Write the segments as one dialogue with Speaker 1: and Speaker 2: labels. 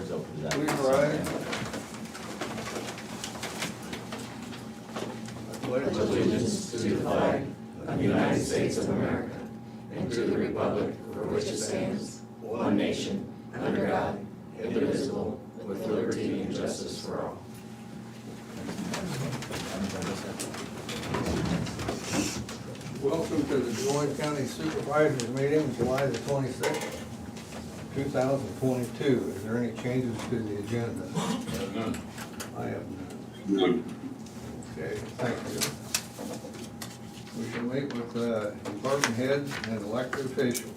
Speaker 1: floor is open to that.
Speaker 2: Please rise. I pledge
Speaker 3: Allegiance to the flag of the United States of America and to the republic for which it stands, one nation, under God, indivisible, with liberty and justice for all.
Speaker 2: Welcome to the Moines County Supervisors Meeting, July the 26th, 2022. Is there any changes to the agenda?
Speaker 4: None.
Speaker 2: I have none. Okay, thank you. We shall meet with department heads and elected officials.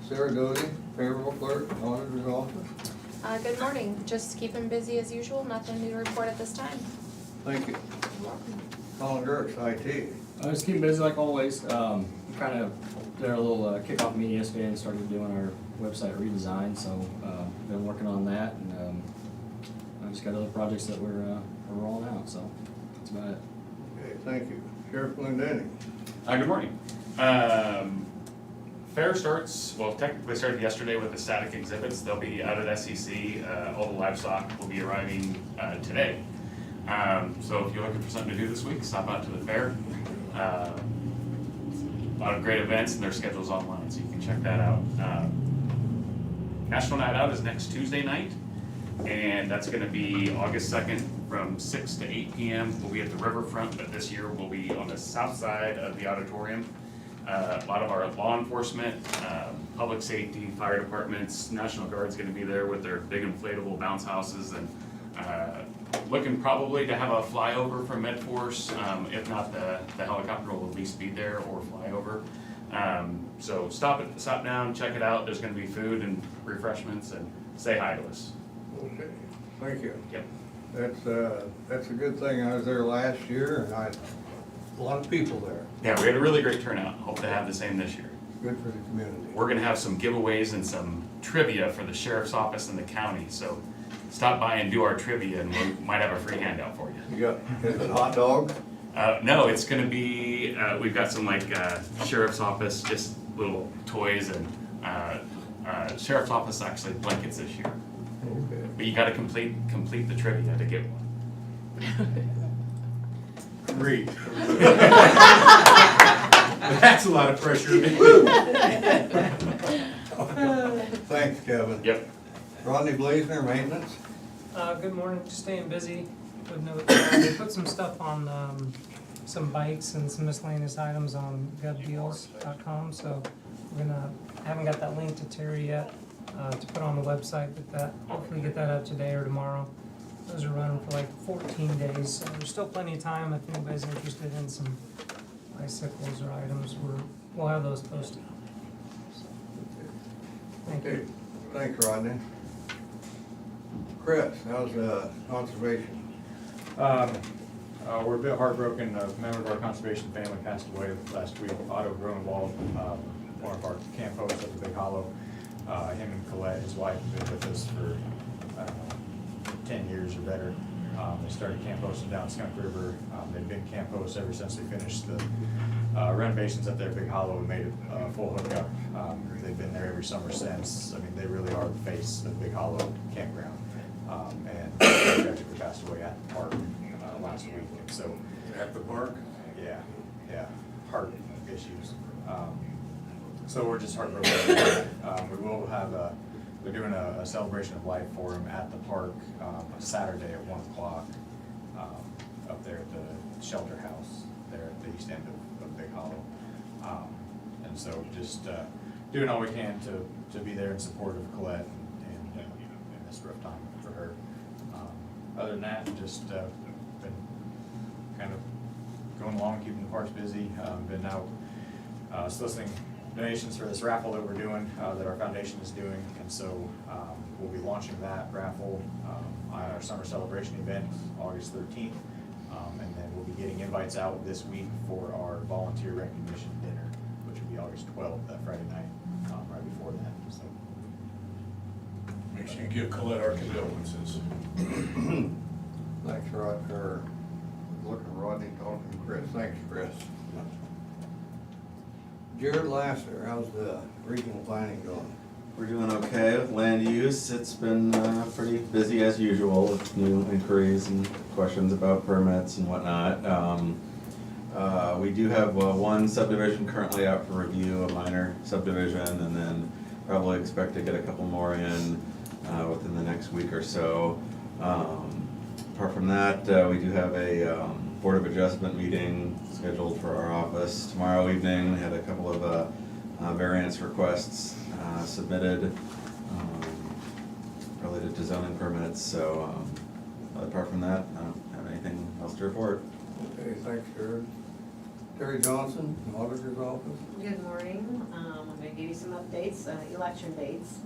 Speaker 2: Sarah Doty, payroll clerk, auditor's office.
Speaker 5: Good morning. Just keeping busy as usual. Nothing new to report at this time.
Speaker 2: Thank you. Colin Gertz, IT.
Speaker 6: Just keep busy like always. Kind of did our little kickoff meeting yesterday and started doing our website redesign. So been working on that, and I just got other projects that we're rolling out. So that's about it.
Speaker 2: Okay, thank you. Sheriff Glendenning.
Speaker 4: Good morning. Fair starts, well, technically started yesterday with the static exhibits. They'll be out at SEC. All the livestock will be arriving today. So if you're looking for something to do this week, stop out to the fair. A lot of great events, and their schedule's online, so you can check that out. National Night Out is next Tuesday night, and that's gonna be August 2nd from 6 to 8 p.m. We'll be at the riverfront, but this year we'll be on the south side of the auditorium. A lot of our law enforcement, public safety, fire departments, National Guard's gonna be there with their big inflatable bounce houses, and looking probably to have a flyover from Medforce. If not, the helicopter will at least be there or flyover. So stop down, check it out. There's gonna be food and refreshments, and say hi to us.
Speaker 2: Okay, thank you.
Speaker 4: Yep.
Speaker 2: That's a good thing. I was there last year and a lot of people there.
Speaker 4: Yeah, we had a really great turnout. Hope to have the same this year.
Speaker 2: Good for the community.
Speaker 4: We're gonna have some giveaways and some trivia for the sheriff's office and the county, so stop by and do our trivia, and we might have a free handout for you.
Speaker 2: You got, is it hot dog?
Speaker 4: No, it's gonna be, we've got some like sheriff's office, just little toys, and sheriff's office actually blankets this year.
Speaker 2: Okay.
Speaker 4: But you gotta complete the trivia to get one.
Speaker 7: Great. That's a lot of pressure.
Speaker 2: Thanks, Kevin.
Speaker 4: Yep.
Speaker 2: Rodney Blazner, maintenance.
Speaker 8: Good morning, just staying busy. Would note, we put some stuff on some bikes and some miscellaneous items on govdeals.com, so haven't got that link to Terry yet to put on the website, but hopefully get that up today or tomorrow. Those are running for like 14 days, so there's still plenty of time if anybody's interested in some bicycles or items. We'll have those posted. So, thank
Speaker 2: Okay,
Speaker 8: you.
Speaker 2: thanks, Rodney. Chris, how's conservation?
Speaker 7: We're a bit heartbroken. A member of our conservation family passed away last week. Otto Grunewald, one of our camp hosts at the Big Hollow. Him and Colette, his wife, have been with us for, I don't know, 10 years or better. They started camp hosting down Skunk River. They've been camp hosts ever since they finished the renovations at their Big Hollow and made it a full hookup. They've been there every summer since. I mean, they really are the face of Big Hollow campground. And they actually passed away at the park last week. And so
Speaker 4: At the park?
Speaker 7: yeah, heart issues. So we're just heartbroken. We will have we're doing a celebration of life for him at the park Saturday at 1 o'clock up there at the shelter house there at the east end of Big Hollow. And so just doing all we can to be there in support of Colette and in this rough time for her. Other than that, just been kind of going along, keeping the parks busy. Been out soliciting donations for this raffle that we're doing, that our foundation is doing, and so we'll be launching that raffle on our summer celebration event August 13th, and then we'll be getting invites out this week for our volunteer recognition dinner, which will be August 12th, that Friday night, right before that. So
Speaker 4: Make sure you give Colette our condolences.
Speaker 2: Thanks, Rod, or looking at Rodney, talking to Chris. Thanks, Chris. Jared Lasser, how's the regional planning going?
Speaker 1: We're doing okay with land use. It's been pretty busy as usual with new inquiries and questions about permits and whatnot. We do have one subdivision currently out for review, a minor subdivision, and then probably expect to get a couple more in within the next week or so. Apart from that, we do have a Board of Adjustment meeting scheduled for our office tomorrow evening. We had a couple of variance requests submitted related to zoning permits, so apart from that, I don't have anything else to report.
Speaker 2: Okay, thanks, Jared. Terry Johnson, Auditor's Office.
Speaker 9: Good morning. I'm gonna give you some updates, election dates.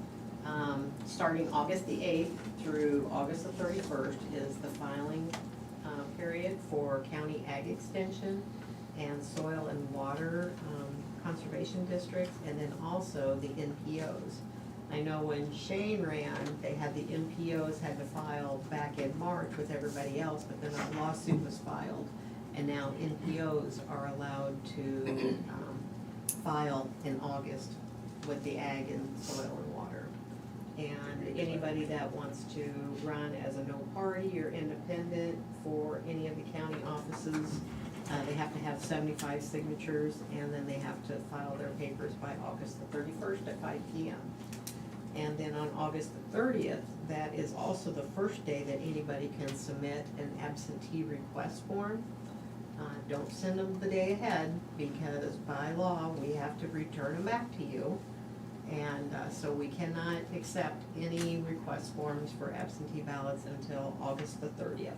Speaker 9: Starting August the 8th through August the 31st is the filing period for county ag extension and soil and water conservation districts, and then also the NPOs. I know when Shane ran, they had the NPOs had to file back in March with everybody else, but then a lawsuit was filed. And now NPOs are allowed to file in August with the ag and soil and water. And anybody that wants to run as a no party or independent for any of the county offices, they have to have 75 signatures, and then they have to file their papers by August the 31st at 5 p.m. And then on August the 30th, that is also the first day that anybody can submit an absentee request form. Don't send them the day ahead, because by law, we have to return them back to you. And so we cannot accept any request forms for absentee ballots until August the 30th.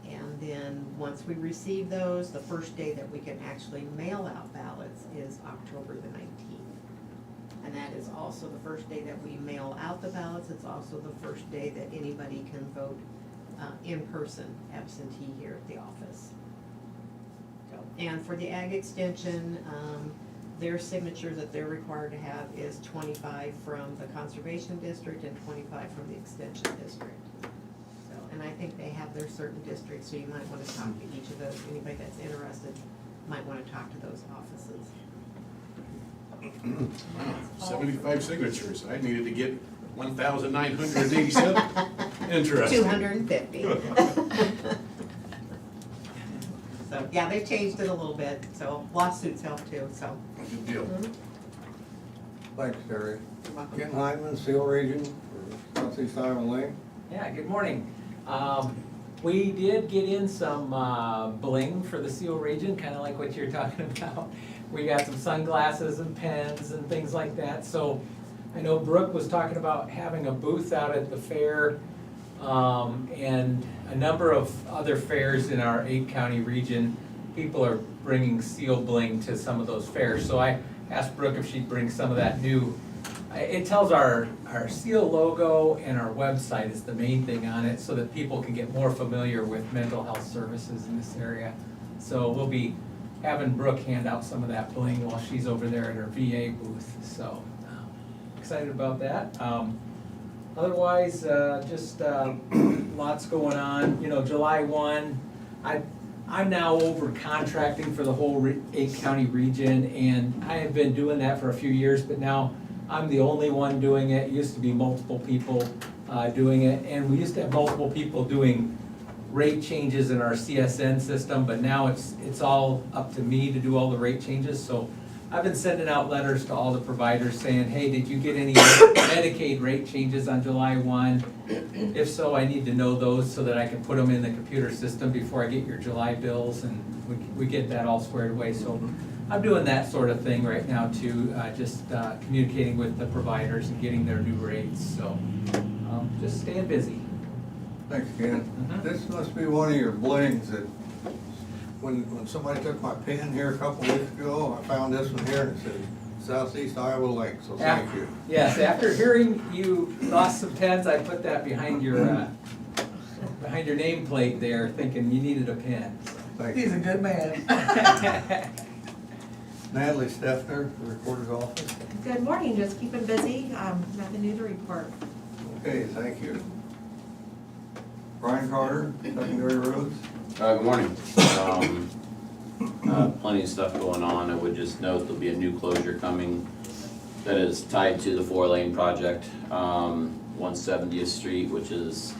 Speaker 9: And then, once we receive those, the first day that we can actually mail out ballots is October the 19th. And that is also the first day that we mail out the ballots. It's also the first day that anybody can vote in person, absentee here at the office. And for the ag extension, their signature that they're required to have is 25 from the conservation district and 25 from the extension district. So, and I think they have their certain districts, so you might want to talk to each of those. Anybody that's interested might want to talk to those offices.
Speaker 10: Wow, 75 signatures. I needed to get 1,987. Interesting.
Speaker 9: 250. So, yeah, they've changed it a little bit, so lawsuits help too, so.
Speaker 10: Good deal.
Speaker 2: Thanks, Terry.
Speaker 9: You're welcome.
Speaker 2: Ken Hyman, Seal Region for Southeast Iowa Link.
Speaker 3: Yeah, good morning. We did get in some bling for the Seal region, kind of like what you're talking about. We got some sunglasses and pens and things like that. So I know Brooke was talking about having a booth out at the fair, and a number of other fairs in our 8-county region. People are bringing Seal bling to some of those fairs. So I asked Brooke if she'd bring some of that new. It tells our Seal logo, and our website is the main thing on it, so that people can get more familiar with mental health services in this area. So we'll be having Brooke hand out some of that bling while she's over there at her VA booth. So excited about that. Otherwise, just lots going on. You know, July 1, I'm now over contracting for the whole 8-county region, and I have been doing that for a few years, but now I'm the only one doing it. It used to be multiple people doing it, and we used to have multiple people doing rate changes in our CSN system, but now it's all up to me to do all the rate changes. So I've been sending out letters to all the providers saying, hey, did you get any Medicaid rate changes on July 1? If so, I need to know those so that I can put them in the computer system before I get your July bills, and we get that all squared away. So I'm doing that sort of thing right now too, just communicating with the providers and getting their new rates. So just staying busy.
Speaker 2: Thanks, Ken. This must be one of your blings that, when somebody took my pen here a couple weeks ago, I found this one here and it said Southeast Iowa Link, so thank you.
Speaker 3: Yes, after hearing you lost some pens, I put that behind your nameplate there, thinking you needed a pen.
Speaker 2: Thank you.
Speaker 3: He's a good man.
Speaker 2: Natalie Steffner, the Recorder's Office.
Speaker 11: Good morning, just keeping busy, nothing new to report.
Speaker 2: Okay, thank you. Brian Carter, Secondary Roads.
Speaker 12: Good morning. Plenty of stuff going on. I would just note there'll be a new closure coming that is tied to the 4-lane project, 170th Street, which is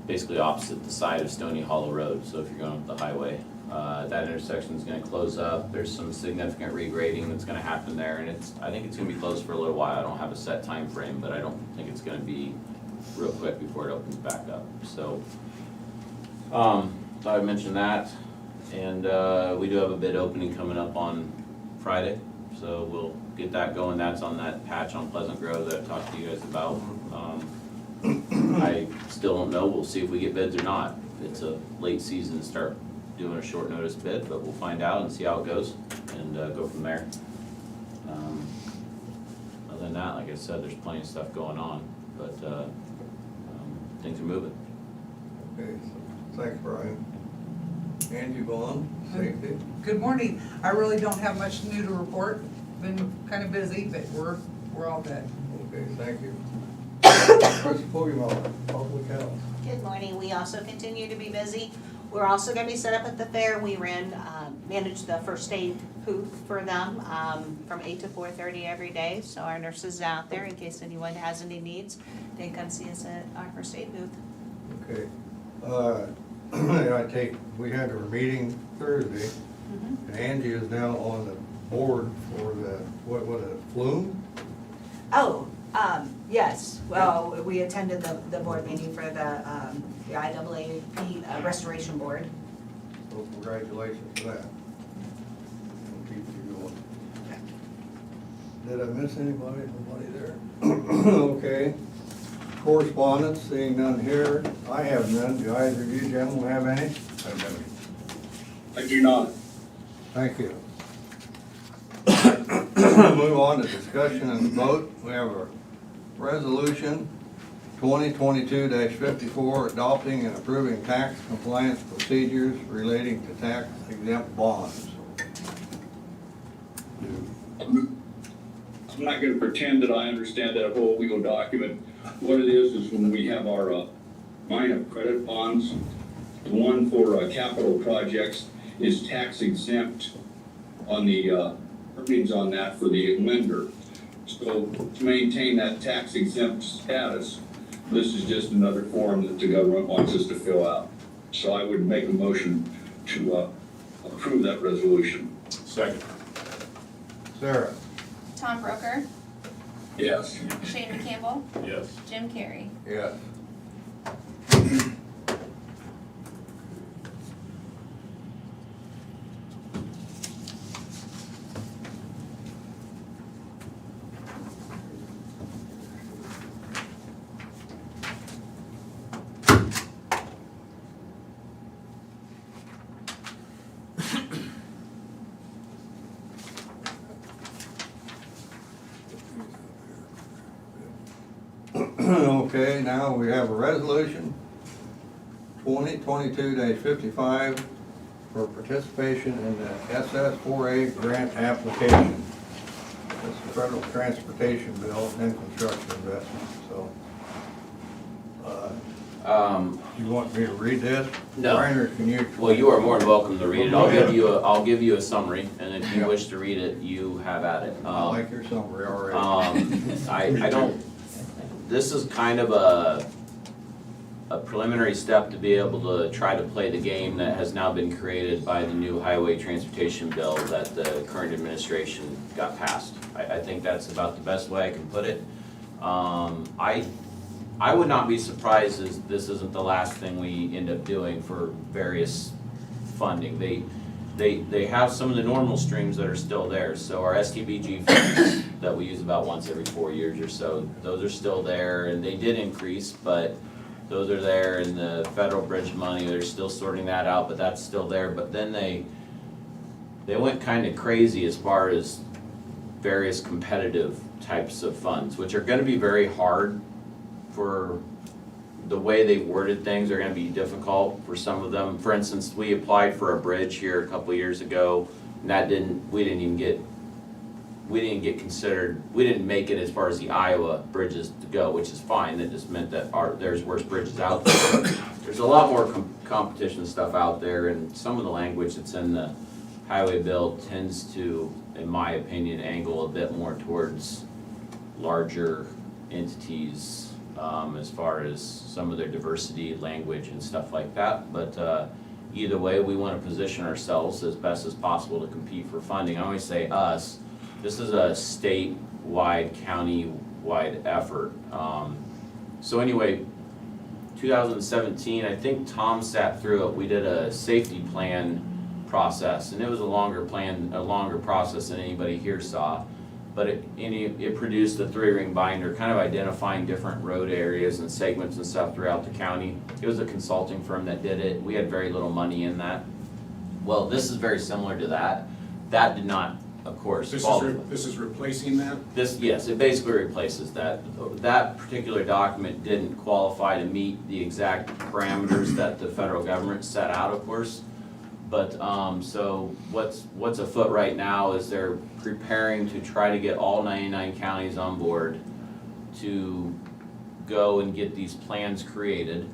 Speaker 12: basically opposite the side of Stony Hollow Road, so if you're going up the highway. That intersection is gonna close up, there's some significant regrading that's gonna happen there, and I think it's gonna be closed for a little while. I don't have a set time frame, but I don't think it's gonna be real quick before it opens back up, so. Thought I'd mention that, and, we do have a bid opening coming up on Friday, so we'll get that going. That's on that patch on Pleasant Grove that I talked to you guys about. I still don't know, we'll see if we get bids or not. It's a late season to start doing a short notice bid, but we'll find out and see how it goes, and go from there. Other than that, like I said, there's plenty of stuff going on, but things are moving.
Speaker 2: Okay, thanks, Brian. Angie Vaughn, safety.
Speaker 13: Good morning. I really don't have much new to report. Been kind of busy, but we're all good.
Speaker 2: Okay, thank you. Chris Poggemiller, public health.
Speaker 14: Good morning. We also continue to be busy. We're also gonna be set up at the fair. We managed the first aid booth for them, from 8 to 4:30 every day. So our nurses are out there in case anyone has any needs. They can come see us at our first aid booth.
Speaker 2: Okay. We had our meeting Thursday, and Angie is now on the board for the, what, Flume?
Speaker 14: Oh, yes. Well, we attended the board meeting for the IAAP Restoration Board.
Speaker 2: So congratulations for that. We'll keep you going. Did I miss anybody? Nobody there? Okay. Correspondence, seeing none here. I have none. Do either of you gentlemen have any?
Speaker 10: I don't have any.
Speaker 3: I do not.
Speaker 2: Thank you. Move on to discussion and vote. We have a resolution 2022-54 adopting and approving tax compliance procedures relating to tax exempt bonds.
Speaker 3: I'm not gonna pretend that I understand that whole legal document. What it is when we have our line of credit bonds, the one for capital projects is tax exempt on the earnings on that for the lender. So to maintain that tax exempt status, this is just another form that the government wants us to fill out. So I would make a motion to approve that resolution.
Speaker 10: Second.
Speaker 2: Sarah?
Speaker 5: Tom Broker,
Speaker 3: Yes.
Speaker 5: Shane McCampbell,
Speaker 10: Yes.
Speaker 5: Jim Carrey.
Speaker 2: Yes. Okay, now we have a resolution 2022-55 for participation in the SS4A grant application. It's the Federal Transportation Bill and Infrastructure Investment, so. You want me to read this?
Speaker 12: No.
Speaker 2: Brian, or can you?
Speaker 12: Well, you are more than welcome to read it.
Speaker 2: Go ahead.
Speaker 12: I'll give you a summary, and if you
Speaker 2: Yeah.
Speaker 12: wish to read it, you have at it.
Speaker 2: I like your summary already.
Speaker 12: I don't, this is kind of a preliminary step to be able to try to play the game that has now been created by the new highway transportation bill that the current administration got passed. I think that's about the best way I can put it. I would not be surprised as this isn't the last thing we end up doing for various funding. They have some of the normal streams that are still there, so our STBG funds that we use about once every 4 years or so, those are still there, and they did increase, but those are there, and the federal bridge money, they're still sorting that out, but that's still there. But then they went kind of crazy as far as various competitive types of funds, which are gonna be very hard for the way they worded things. Are gonna be difficult for some of them. For instance, we applied for a bridge here a couple of years ago, and we didn't get considered, we didn't make it as far as the Iowa bridges to go, which is fine. That just meant that there's worse bridges out there. There's a lot more competition stuff out there, and some of the language that's in the highway bill tends to, in my opinion, angle a bit more towards larger entities as far as some of their diversity, language, and stuff like that. But either way, we want to position ourselves as best as possible to compete for funding. I always say us. This is a statewide, county-wide effort. So anyway, 2017, I think Tom sat through it. We did a safety plan process, and it was a longer process than anybody here saw. But it produced a 3-ring binder, kind of identifying different road areas and segments and stuff throughout the county. It was a consulting firm that did it. We had very little money in that. Well, this is very similar to that. That did not, of course,
Speaker 10: This is replacing that?
Speaker 12: Yes, it basically replaces that. That particular document didn't qualify to meet the exact parameters that the federal government set out, of course. But, so what's afoot right now is they're preparing to try to get all 99 counties on board to go and get these plans created.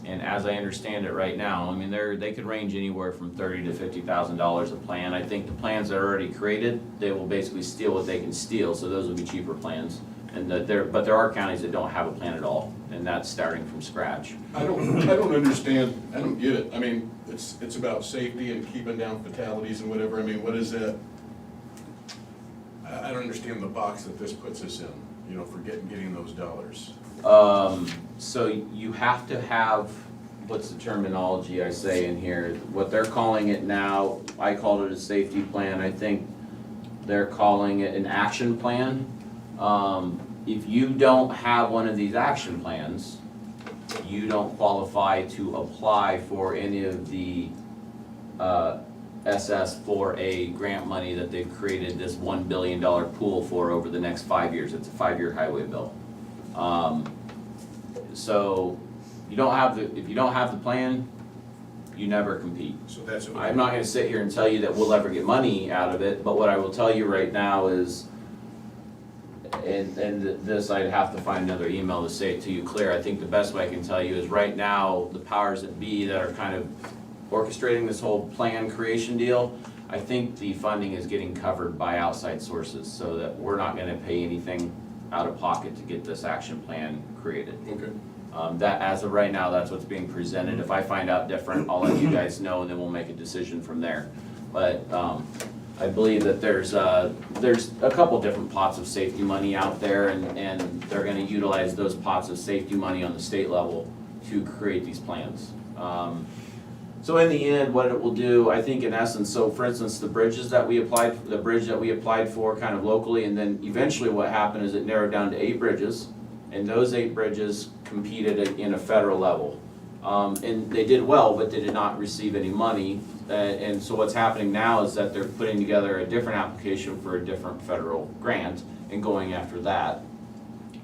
Speaker 12: And as I understand it right now, I mean, they could range anywhere from $30,000 to $50,000 a plan. I think the plans that are already created, they will basically steal what they can steal, so those will be cheaper plans. And but there are counties that don't have a plan at all, and that's starting from scratch.
Speaker 10: I don't understand, I don't get it. I mean, it's about safety and keeping down fatalities and whatever. I mean, what is that? I don't understand the box that this puts us in, you know, for getting those dollars.
Speaker 12: So you have to have, what's the terminology I say in here? What they're calling it now, I called it a safety plan. I think they're calling it an action plan. If you don't have one of these action plans, you don't qualify to apply for any of the SS4A grant money that they've created this $1 billion pool for over the next 5 years. It's a 5-year highway bill. So if you don't have the plan, you never compete.
Speaker 10: So that's what
Speaker 12: I'm not gonna sit here and tell you that we'll ever get money out of it, but what I will tell you right now is, and this I'd have to find another email to say it to you clear. I think the best way I can tell you is right now, the powers that be that are kind of orchestrating this whole plan creation deal, I think the funding is getting covered by outside sources so that we're not gonna pay anything out of pocket to get this action plan created.
Speaker 10: Okay.
Speaker 12: That, as of right now, that's what's being presented. If I find out different, I'll let you guys know, and then we'll make a decision from there. But I believe that there's a couple different pots of safety money out there, and they're gonna utilize those pots of safety money on the state level to create these plans. So in the end, what it will do, I think in essence, so for instance, the bridge that we applied for kind of locally, and then eventually what happened is it narrowed down to 8 bridges, and those 8 bridges competed in a federal level. And they did well, but they did not receive any money. And so what's happening now is that they're putting together a different application for a different federal grant and going after that.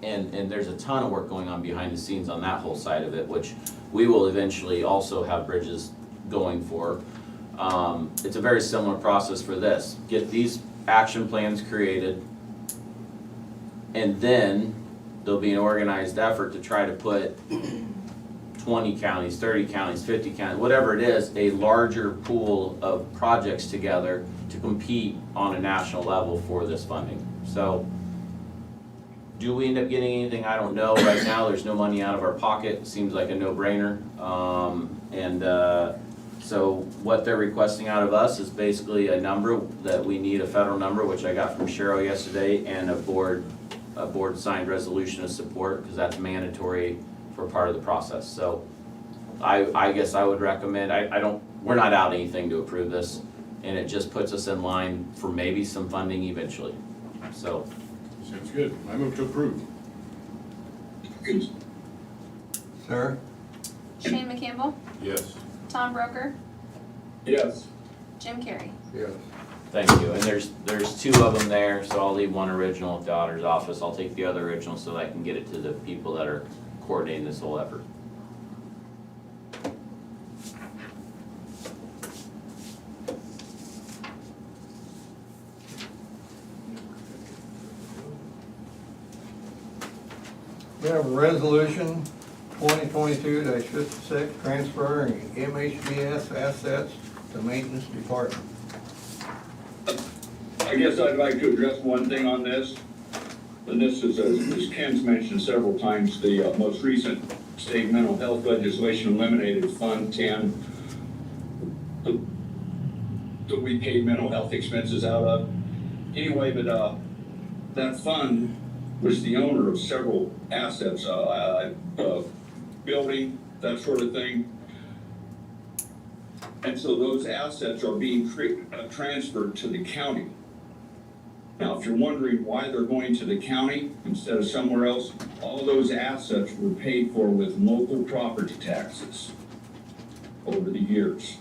Speaker 12: And there's a ton of work going on behind the scenes on that whole side of it, which we will eventually also have bridges going for. It's a very similar process for this. Get these action plans created, and then there'll be an organized effort to try to put 20 counties, 30 counties, 50 counties, whatever it is, a larger pool of projects together to compete on a national level for this funding. So, do we end up getting anything? I don't know. Right now, there's no money out of our pocket. Seems like a no-brainer. So what they're requesting out of us is basically a number that we need, a federal number, which I got from Cheryl yesterday, and a board signed resolution of support, because that's mandatory for part of the process. So I guess I would recommend, we're not out anything to approve this, and it just puts us in line for maybe some funding eventually. So.
Speaker 10: Sounds good. I move to approve.
Speaker 2: Sarah?
Speaker 5: Shane McCampbell,
Speaker 10: Yes.
Speaker 5: Tom Broker,
Speaker 10: Yes.
Speaker 5: Jim Carrey.
Speaker 2: Yes.
Speaker 12: Thank you, and there's 2 of them there, so I'll leave one original at the auditor's office. I'll take the other original so that I can get it to the people that are coordinating this whole effort.
Speaker 2: We have a resolution 2022-56 transferring MHBS assets to maintenance department.
Speaker 15: I guess I'd like to address one thing on this. And this is, as Ken's mentioned several times, the most recent state mental health legislation eliminated Fund 10 that we paid mental health expenses out of. Anyway, but that fund was the owner of several assets, building, that sort of thing. And so those assets are being transferred to the county. Now, if you're wondering why they're going to the county instead of somewhere else, all those assets were paid for with local property taxes over the years.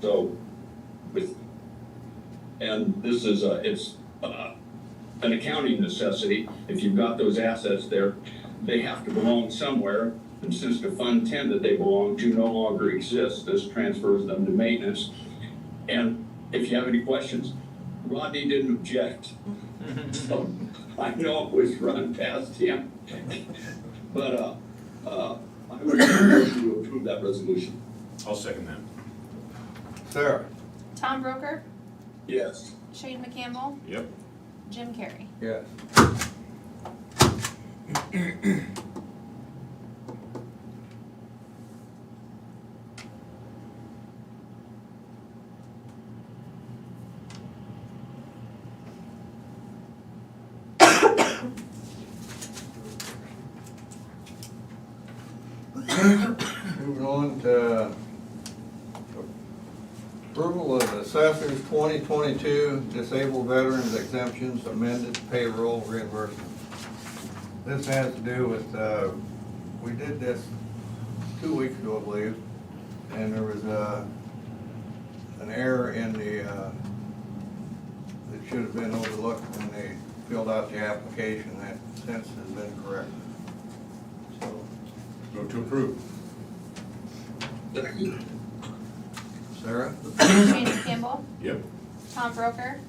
Speaker 15: So, and this is it's an accounting necessity. If you've got those assets there, they have to belong somewhere. And since the Fund 10 that they belong to no longer exists, this transfers them to maintenance. And if you have any questions, Rodney didn't object. So I know it was run past him. But I would like to approve that resolution.
Speaker 10: I'll second that.
Speaker 2: Sarah?
Speaker 5: Tom Broker,
Speaker 15: Yes.
Speaker 5: Shane McCampbell,
Speaker 10: Yep.
Speaker 5: Jim Carrey.
Speaker 2: Yes. Moving on to approval of assessors 2022 disabled veterans exemptions amended payroll reimbursement. This has to do with, we did this 2 weeks ago, I believe, and there was an error in the, that should have been overlooked when they filled out the application. That since has been corrected. So,
Speaker 10: Move to approve.
Speaker 2: Sarah?
Speaker 5: Shane McCampbell,
Speaker 10: Yep.
Speaker 5: Tom Broker,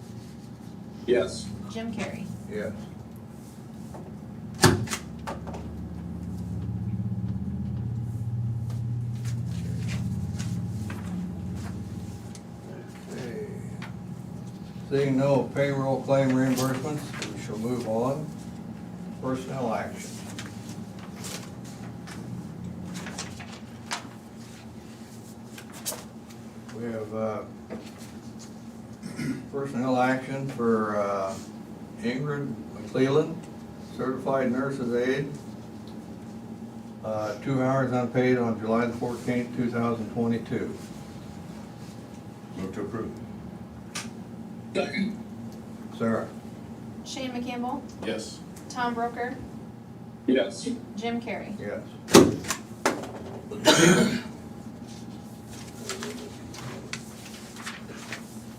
Speaker 15: Yes.
Speaker 5: Jim Carrey.
Speaker 2: Yes. Okay. Seeing no payroll claim reimbursements, we shall move on. Personnel action. We have personnel action for Ingrid McClellan, certified nurse's aide. 2 hours unpaid on July the 14th, 2022.
Speaker 10: Move to approve.
Speaker 15: Second.
Speaker 2: Sarah?
Speaker 5: Shane McCampbell,
Speaker 10: Yes.
Speaker 5: Tom Broker,
Speaker 15: Yes.
Speaker 5: Jim Carrey.
Speaker 2: Yes.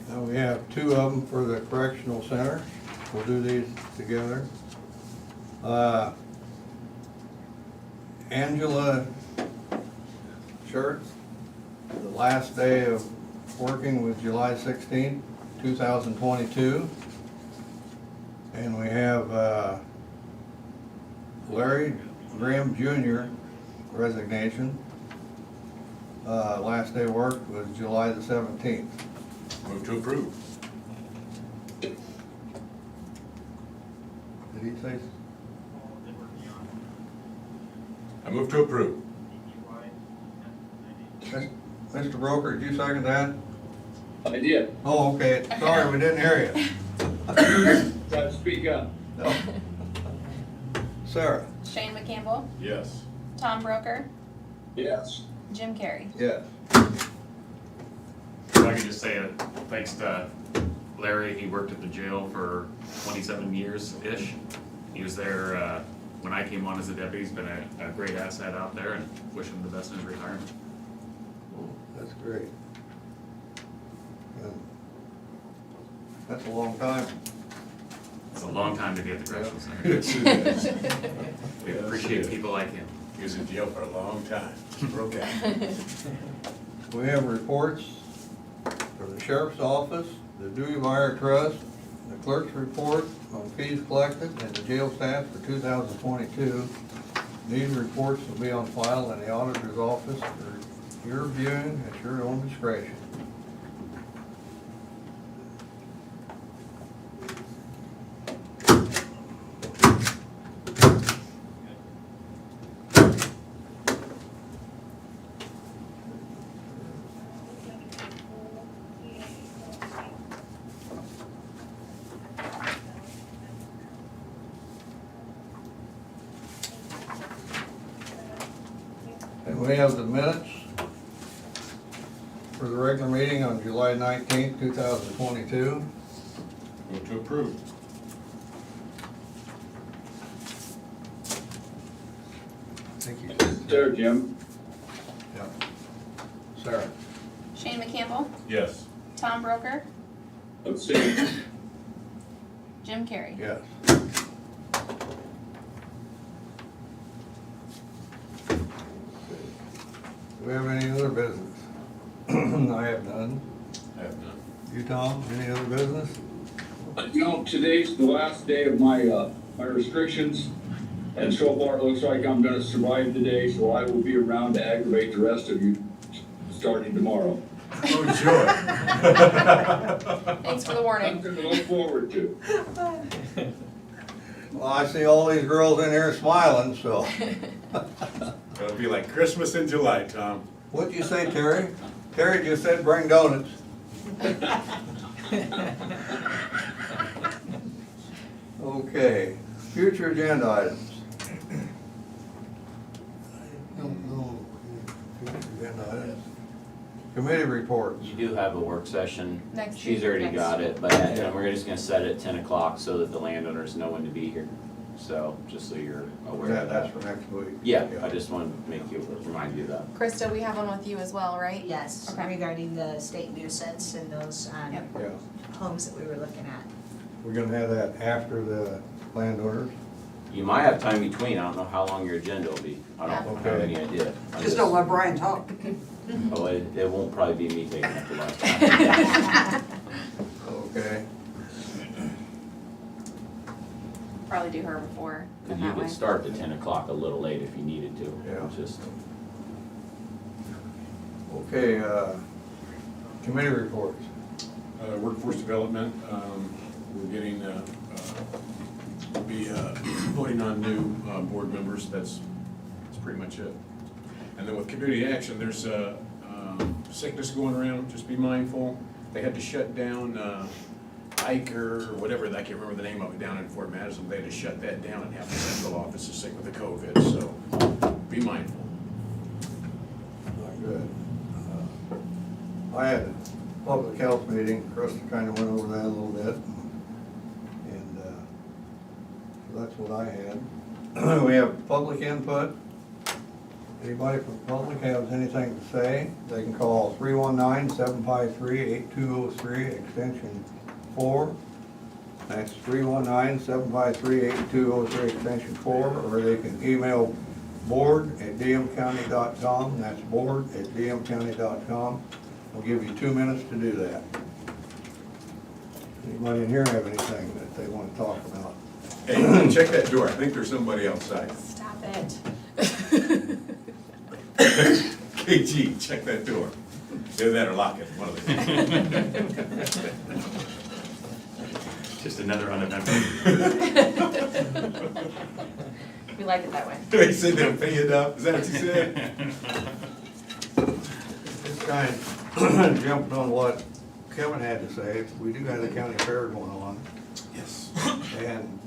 Speaker 2: Now we have 2 of them for the correctional center. We'll do these together. Angela Schertz, the last day of working was July 16th, 2022. And we have Larry Graham Jr. resignation. Last day worked was July the 17th.
Speaker 10: Move to approve.
Speaker 2: Did he say?
Speaker 10: I move to approve.
Speaker 2: Mr. Broker, did you second that?
Speaker 15: I did.
Speaker 2: Oh, okay. Sorry, we didn't hear you.
Speaker 15: Try to speak up.
Speaker 2: No. Sarah?
Speaker 5: Shane McCampbell,
Speaker 10: Yes.
Speaker 5: Tom Broker,
Speaker 15: Yes.
Speaker 5: Jim Carrey.
Speaker 2: Yes.
Speaker 4: If I could just say thanks to Larry, he worked at the jail for 27 years-ish. He was there when I came on as a deputy. He's been a great asset out there, and wish him the best in his retirement.
Speaker 2: That's great. That's a long time.
Speaker 4: It's a long time to be at the correctional
Speaker 10: Yes,
Speaker 4: center.
Speaker 10: it is.
Speaker 4: We appreciate people like him.
Speaker 10: He was in jail for a long time. Okay.
Speaker 2: We have reports for the sheriff's office, the Dewey Wire Trust, the clerk's report on fees collected, and the jail staff for 2022. These reports will be on file in the auditor's office for your viewing at your own discretion. We have the minutes for the regular meeting on July 19th, 2022.
Speaker 10: Move to approve.
Speaker 2: Thank you.
Speaker 15: There, Jim.
Speaker 2: Yep. Sarah?
Speaker 5: Shane McCampbell,
Speaker 10: Yes.
Speaker 5: Tom Broker,
Speaker 15: Abstain.
Speaker 5: Jim Carrey.
Speaker 2: Yes. Do we have any other business? I have none.
Speaker 10: I have none.
Speaker 2: You, Tom, any other business?
Speaker 15: You know, today's the last day of my, my restrictions, and so far it looks like I'm gonna survive the day, so I will be around to aggravate the rest of you starting tomorrow.
Speaker 10: Oh, joy.
Speaker 5: Thanks for the warning.
Speaker 15: Something to look forward to.
Speaker 2: Well, I see all these girls in here smiling, so.
Speaker 10: It'll be like Christmas in July, Tom.
Speaker 2: What'd you say, Terry? Terry just said bring donuts. Okay, future agenda items. I don't know. Future agenda items. Committee reports.
Speaker 12: You do have a work session.
Speaker 5: Next
Speaker 12: She's
Speaker 5: week.
Speaker 12: already
Speaker 5: Next
Speaker 12: got
Speaker 5: week.
Speaker 12: it, but we're just gonna set it at 10 o'clock so that the landowners know when to be here. So, just so you're aware of
Speaker 2: That's
Speaker 12: that.
Speaker 2: for next week.
Speaker 12: Yeah, I just wanted to remind you of that.
Speaker 5: Krista, we have one with you as well, right?
Speaker 14: Yes,
Speaker 5: Okay.
Speaker 14: regarding the state nuisance and those
Speaker 5: Yep.
Speaker 2: Yeah,
Speaker 14: homes that we were looking at.
Speaker 2: we're gonna have that after the landowners.
Speaker 12: You might have time between, I don't know how long your agenda will be. I don't have
Speaker 2: Okay.
Speaker 12: any idea.
Speaker 13: Just don't let Brian talk.
Speaker 12: Oh, it won't probably be me taking up the last time.
Speaker 2: Okay.
Speaker 5: Probably do her before,
Speaker 12: Cause
Speaker 5: then
Speaker 12: you
Speaker 5: that way.
Speaker 12: could start at 10 o'clock a little late if you needed to.
Speaker 2: Yeah.
Speaker 12: Just,
Speaker 2: Okay, committee reports.
Speaker 10: Workforce development, we're getting, we'll be voting on new board members, that's pretty much it. And then with community action, there's sickness going around, just be mindful. They had to shut down Ike or whatever, I can't remember the name of it, down in Fort Madison. They had to shut that down and have the central office is sick with the COVID, so be mindful.
Speaker 2: Not good. I had a public health meeting, Krista kind of went over that a little bit. And so that's what I had. We have public input. Anybody from the public has anything to say, they can call 319-753-8203, extension 4. That's 319-753-8203, extension 4, or they can email board@dmcounty.com, that's board@dmcounty.com. I'll give you 2 minutes to do that. Anybody in here have anything that they want to talk about?
Speaker 10: Hey, check that door, I think there's somebody outside.
Speaker 5: Stop it.
Speaker 10: KG, check that door. Either that or lock it, one of the two.
Speaker 4: Just another uneventful.
Speaker 5: We like it that way.
Speaker 10: They said they'll pay it up, is that what you said?
Speaker 2: Just kind of jumping on what Kevin had to say, we do have the county fair going on.
Speaker 10: Yes.
Speaker 2: And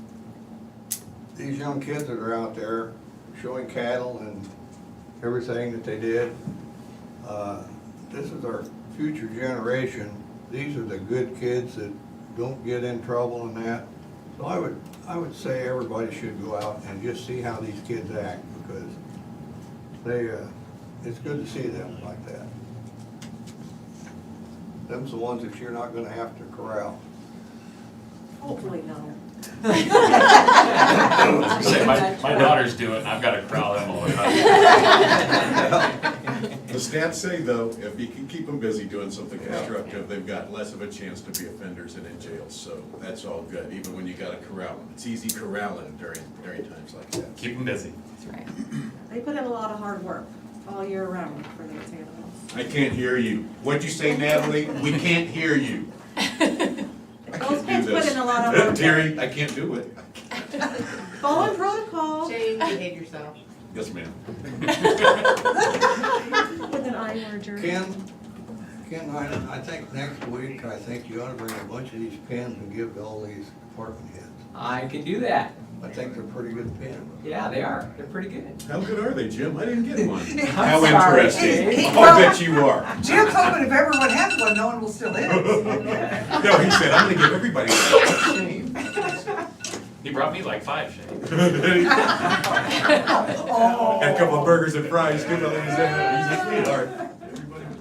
Speaker 2: these young kids that are out there showing cattle and everything that they did, this is our future generation. These are the good kids that don't get in trouble and that. So I would say everybody should go out and just see how these kids act, because they, it's good to see them like that. Them's the ones that you're not gonna have to corral.
Speaker 11: Hopefully no.
Speaker 4: My daughters do it, and I've got to corral them all the time.
Speaker 10: The stats say though, if you can keep them busy doing something constructive, they've got less of a chance to be offenders and in jail, so that's all good, even when you gotta corral them. It's easy corralling during times like that.
Speaker 4: Keep them busy.
Speaker 5: That's right.
Speaker 11: They put in a lot of hard work all year round for those animals.
Speaker 10: I can't hear you. What'd you say, Natalie? We can't hear you. I
Speaker 11: Those
Speaker 10: can't
Speaker 11: kids
Speaker 10: do
Speaker 11: put
Speaker 10: this.
Speaker 11: in a lot of work.
Speaker 10: Terry, I can't do it.
Speaker 11: Following protocol.
Speaker 9: Jane, behave yourself.
Speaker 10: Yes, ma'am.
Speaker 11: With an I merger.
Speaker 2: Ken, I think next week, I think you ought to bring a bunch of these pins and give to all these department heads.
Speaker 6: I can do that.
Speaker 2: I think they're pretty good pen.
Speaker 6: Yeah, they are. They're pretty good.
Speaker 10: How good are they, Jim? I didn't get one.
Speaker 6: How interesting.
Speaker 10: I'll bet you are.
Speaker 13: Jim's hoping if everyone has one, no one will steal his.
Speaker 10: No, he said, I'm gonna give everybody one.
Speaker 4: He brought me like 5, Shane.
Speaker 10: And a couple of burgers and fries, too, he's a sweetheart.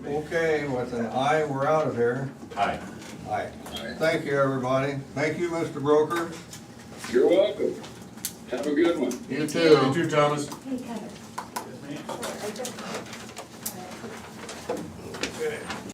Speaker 2: Okay, with an aye, we're out of here.
Speaker 4: Hi.
Speaker 2: Aye. Thank you, everybody. Thank you, Mr. Broker.
Speaker 15: You're welcome. Have a good one.
Speaker 10: You too, Thomas.
Speaker 5: Hey, Kevin. I just